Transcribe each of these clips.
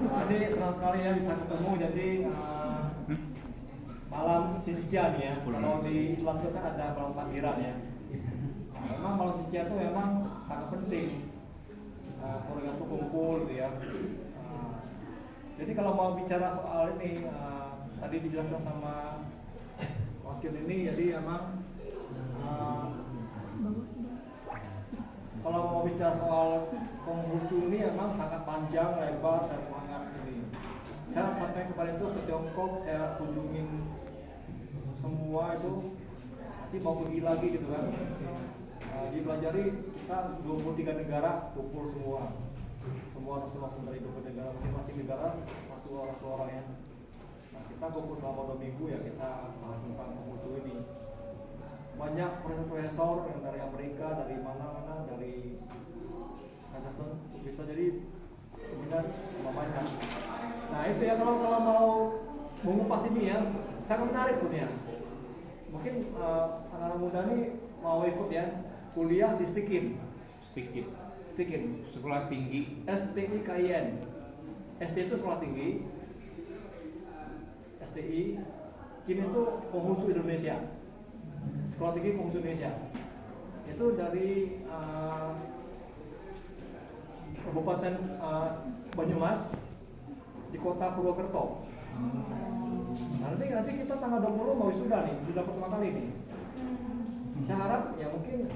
Nah, ini senang sekali ya bisa ketemu. Jadi malam Sinja nih ya. Kalau di Islam itu kan ada malam takbiran ya. Nah, memang malam Sinja itu memang sangat penting. Keluarga itu kumpul gitu ya. Jadi kalau mau bicara soal ini, tadi dijelaskan sama wakil ini, jadi memang kalau mau bicara soal Konghucu ini memang sangat panjang, lebar, dan sangat ini. Saya sampai kemarin itu ke Tiongkok, saya kunjungin semua itu, nanti mau pergi lagi gitu kan. Dipelajari kita 23 negara kumpul semua masing-masing dari 20 negara, masing-masing negara satu orang ya. Nah, kita kumpul selama 2 minggu ya, kita bahas tentang Konghucu ini. Banyak profesor yang dari Amerika, dari mana-mana, dari Kazakhstan, Uzbekistan, jadi kemudian banyak. Nah itu ya, kalau mau mengupas ini ya, sangat menarik sebenarnya. Mungkin anak-anak muda ini mau ikut ya, kuliah di STIKIN. Sekolah tinggi. STIKIN. ST itu sekolah tinggi. STI. KIN itu Konghucu Indonesia. Sekolah tinggi Konghucu Indonesia. Itu dari Kabupaten Banyumas di kota Purwokerto. Nanti kita tanggal 20 mau wisuda nih, wisuda pertama kali nih. Saya harap ya mungkin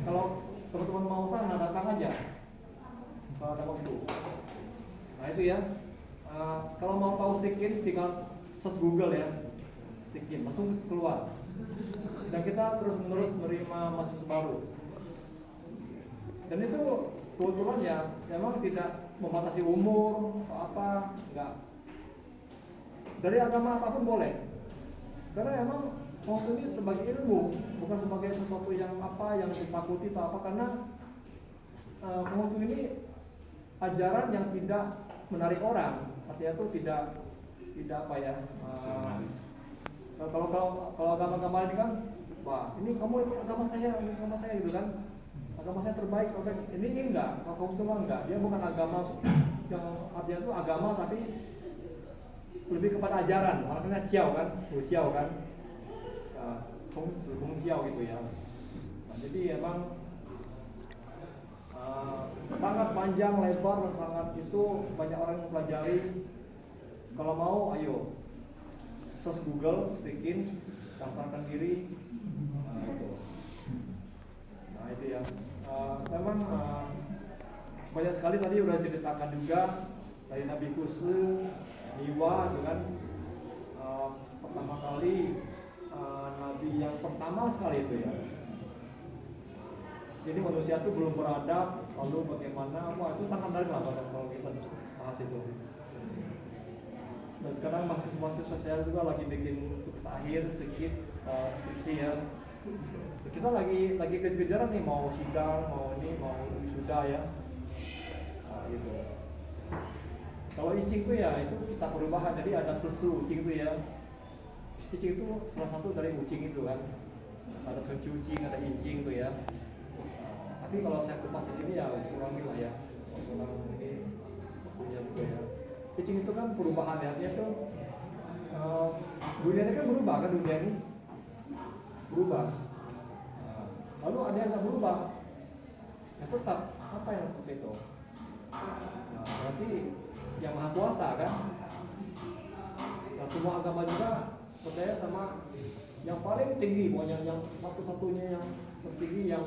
kalau teman-teman mau sana datang aja kalau ada waktu. Nah itu ya, kalau mau tahu STIKIN tinggal search Google ya, STIKIN langsung keluar. Dan kita terus-menerus menerima mahasiswa baru. Dan itu kebetulan ya memang tidak membatasi umur atau apa, enggak. Dari agama apapun boleh. Karena memang Konghucu ini sebagai ilmu, bukan sebagai sesuatu yang apa yang ditakuti atau apa, karena Konghucu ini ajaran yang tidak menarik orang. Artinya itu tidak apa ya? Kalau agama-agama ini kan, wah ini kamu ikut agama saya gitu kan. Agama saya terbaik, ini enggak, kalau Konghucu enggak, dia bukan agama yang artinya itu agama tapi lebih kepada ajaran, makanya Xiao kan, Kong Xiao gitu ya. Nah, jadi emang sangat panjang, lebar, dan sangat itu banyak orang yang pelajari. Kalau mau, ayo search Google, STIKIN, daftarkan diri. Nah itu ya. Memang banyak sekali tadi udah ceritakan juga dari Nabi Kusu, Niwa, itu kan pertama kali Nabi yang pertama sekali itu ya. Jadi manusia itu belum beradab, lalu bagaimana? Wah itu sangat menarik lah kalau kita bahas itu. Dan sekarang mahasiswa saya juga lagi bikin tugas akhir sedikit skripsi ya. Kita lagi kejar-kejaran nih, mau sidang, mau wisuda ya. Nah, gitu. Kalau icing itu ya itu kita perubahan, jadi ada susu ucing itu ya. Icing itu salah satu dari ucing itu kan. Ada cucing, ada icing itu ya. Tapi kalau saya kupas di sini ya kurangin lah ya. Kurang ini punya juga ya. Icing itu kan perubahan ya, dia tuh dunia ini kan berubah kan, dunia ini berubah. Lalu ada yang nggak berubah, ya tetap apa yang seperti itu. Nah, berarti yang maha kuasa kan. Nah, semua agama juga percaya sama yang paling tinggi, pokoknya yang satu-satunya yang tertinggi, yang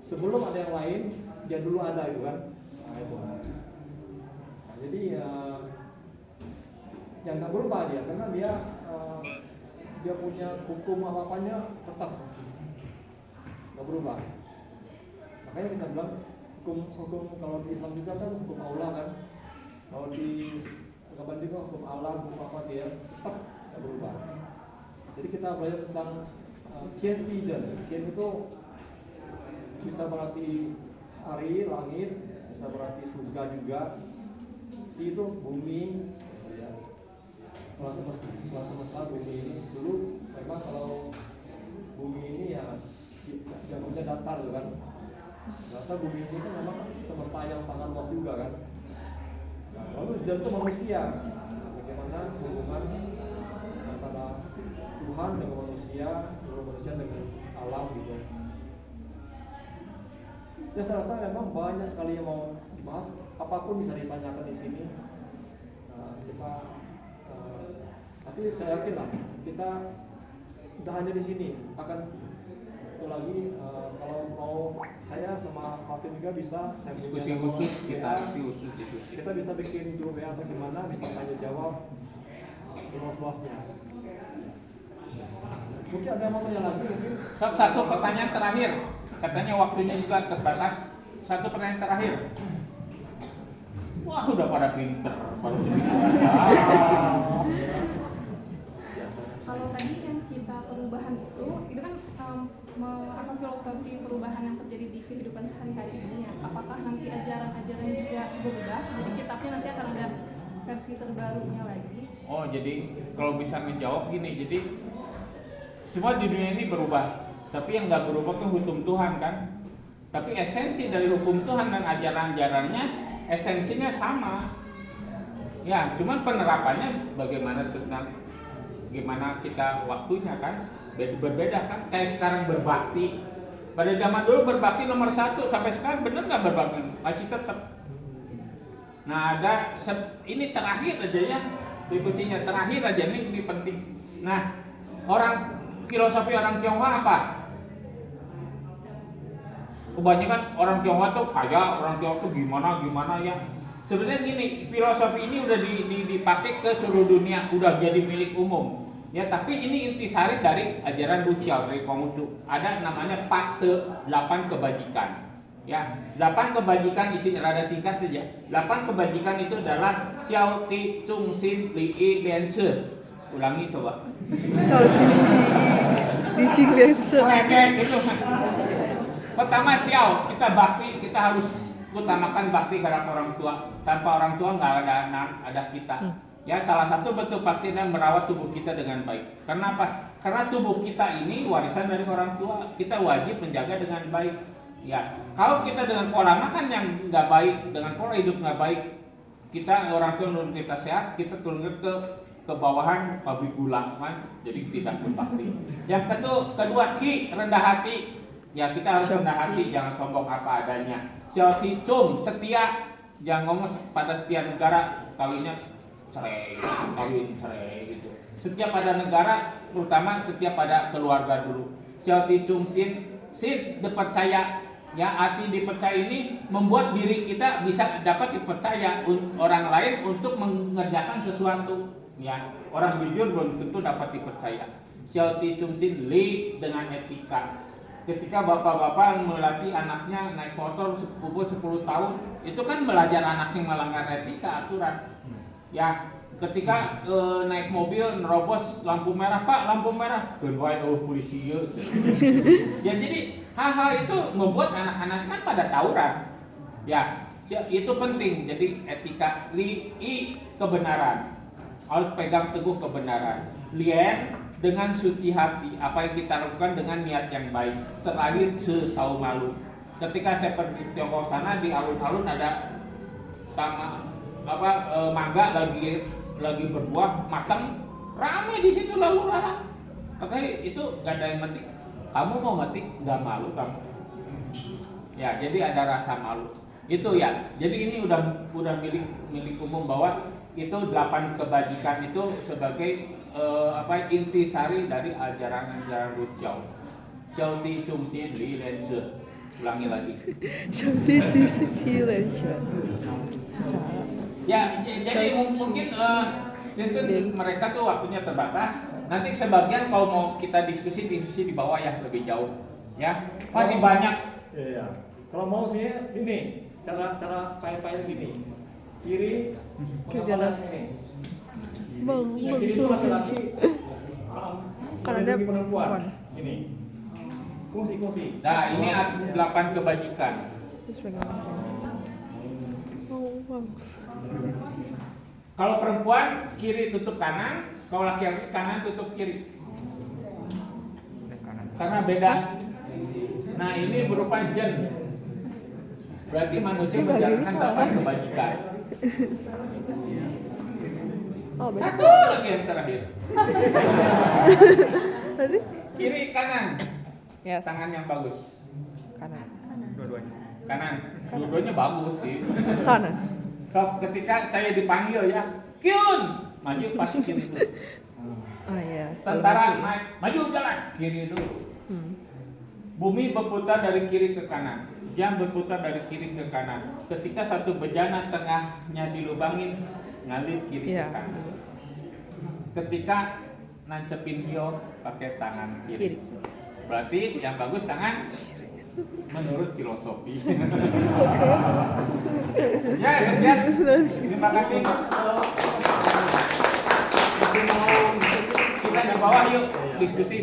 sebelum ada yang lain dia dulu ada itu kan. Nah, itu. Nah, jadi yang nggak berubah dia, karena dia punya hukum apa-apanya tetap nggak berubah. Makanya kita bilang hukum kalau di Islam juga kan hukum Allah kan, kalau di agama juga hukum Allah, hukum apa dia tetap nggak berubah. Jadi kita belajar tentang Tian Pijen. Tian itu bisa berarti hari, langit, bisa berarti surga juga. Ti itu bumi, ya. Kalau semesta bumi ini dulu memang kalau bumi ini ya jatuhnya datar kan. Datar bumi ini kan memang semesta yang sangat luas juga kan. Nah, lalu jen itu manusia. Bagaimana hubungan antara Tuhan dengan manusia dengan alam gitu. Ya saya rasa memang banyak sekali yang mau dibahas, apapun bisa ditanyakan di sini. Tapi saya yakin lah kita tidak hanya di sini, akan itu lagi kalau mau saya sama Fatin juga bisa saya diskusi khusus kita bisa bikin grup WA atau gimana, bisa tanya jawab seluas-luasnya. Mungkin ada yang mau tanya lagi mungkin. Satu pertanyaan terakhir, katanya waktunya juga terbatas. Satu pertanyaan terakhir. Wah, udah pada pinter, baru segitu aja. Kalau tadi yang kita perubahan itu kan apa filosofi perubahan yang terjadi di kehidupan sehari-hari ini ya? Apakah nanti ajaran-ajarannya juga berubah? Jadi kitabnya nanti akan ada versi terbarunya lagi? Oh, jadi kalau bisa menjawab gini, jadi semua di dunia ini berubah, tapi yang nggak berubah kan hukum Tuhan kan. Tapi esensi dari hukum Tuhan dan ajaran-ajarannya esensinya sama. Ya, cuman penerapannya bagaimana tentang gimana kita waktunya kan berbeda kan. Kayak sekarang berbakti, pada zaman dulu berbakti nomor 1, sampai sekarang bener nggak berbakti? Masih tetap. Nah, ada ini terakhir aja ya, kuncinya terakhir aja ini penting. Nah, filosofi orang Tionghoa apa? Kebanyakan orang Tionghoa tuh kaya, orang Tionghoa tuh gimana ya. Sebenarnya gini, filosofi ini udah dipakai ke seluruh dunia, udah jadi milik umum. Ya, tapi ini intisari dari ajaran Luciao, dari Konghucu. Ada namanya Pakte 8 kebajikan. Ya, 8 kebajikan isinya rada singkat saja. 8 kebajikan itu adalah Xiao Ti Chung Xin Li Yi Lian Che. Ulangi coba. Xiao Ti Li Yi Lian Che. Itu. Pertama Xiao, kita bakti, kita harus utamakan bakti kepada orang tua. Tanpa orang tua nggak ada kita. Ya, salah satu bentuk bakti adalah merawat tubuh kita dengan baik. Karena apa? Karena tubuh kita ini warisan dari orang tua. Kita wajib menjaga dengan baik. Ya, kalau kita dengan pola makan yang nggak baik, dengan pola hidup nggak baik, kita orang tua menurut kita sehat, kita turun ke bawahan pabrik gula, kan? Jadi tidak berbakti. Yang kedua ki rendah hati. Ya, kita harus rendah hati, jangan sombong apa adanya. Xiao Ti Chung setia, jangan ngomong pada setia negara, kawin cerai gitu. Setia pada negara, terutama setia pada keluarga dulu. Xiao Ti Chung Xin dipercaya. Ya, arti dipercaya ini membuat diri kita bisa dapat dipercaya orang lain untuk mengerjakan sesuatu. Ya, orang jujur belum tentu dapat dipercaya. Xiao Ti Chung Xin Li dengan etika. Ketika bapak-bapak melatih anaknya naik motor umur 10 tahun, itu kan belajar anaknya melanggar etika aturan. Ya, ketika naik mobil nerobos lampu merah, Pak, lampu merah, kedua polisi ya. Ya, jadi hal-hal itu membuat anak-anak kan pada tawuran. Ya, itu penting. Jadi etika kebenaran. Harus pegang teguh kebenaran. Lien dengan suci hati, apa yang kita lakukan dengan niat yang baik. Terakhir tahu malu. Ketika saya pergi ke Tiongkok sana, di alun-alun ada mangga lagi berbuah matang, ramai di situ lalu lalang. Katanya itu gak ada yang metik. Kamu mau metik, gak malu kamu. Ya, jadi ada rasa malu. Itu ya. Jadi ini udah milik umum bahwa itu 8 kebajikan itu sebagai intisari dari ajaran Luciao. Xiao Ti Chung Xin Li Lian Che. Ulangi lagi. Xiao Ti Chung Xin Li Lian Che. Ya, jadi mungkin mereka tuh waktunya terbatas. Nanti sebagian kalau mau kita diskusi di bawah ya, lebih jauh. Ya, masih banyak. Iya. Kalau mau sih ini cara paling gini. Kiri ke atas. Kiri itu laki-laki. Karena dia perempuan. Ini. Fungsi. Nah, ini 8 kebajikan. Kalau perempuan kiri tutup kanan, kalau laki-laki kanan tutup kiri. Karena beda. Nah, ini berupa jen. Berarti manusia menjalankan 8 kebajikan. Oh, benar. Satu lagi yang terakhir. Tadi? Kiri kanan. Yes. Tangan yang bagus. Kanan. Dua-duanya. Kanan. Dua-duanya bagus sih. Kanan. Kalau ketika saya dipanggil ya, Kyun, maju pasti kiri dulu. Oh iya. Tentara naik, maju jalan kiri dulu. Hmm. Bumi berputar dari kiri ke kanan. Jam berputar dari kiri ke kanan. Ketika satu bejana tengahnya dilubangin, ngalir kiri Iya. ke kanan. Ketika nancepin hio pakai tangan kiri. Kiri. Berarti yang bagus tangan menurut filosofi. Ya, sekian. Terima kasih. Kita di bawah yuk diskusi.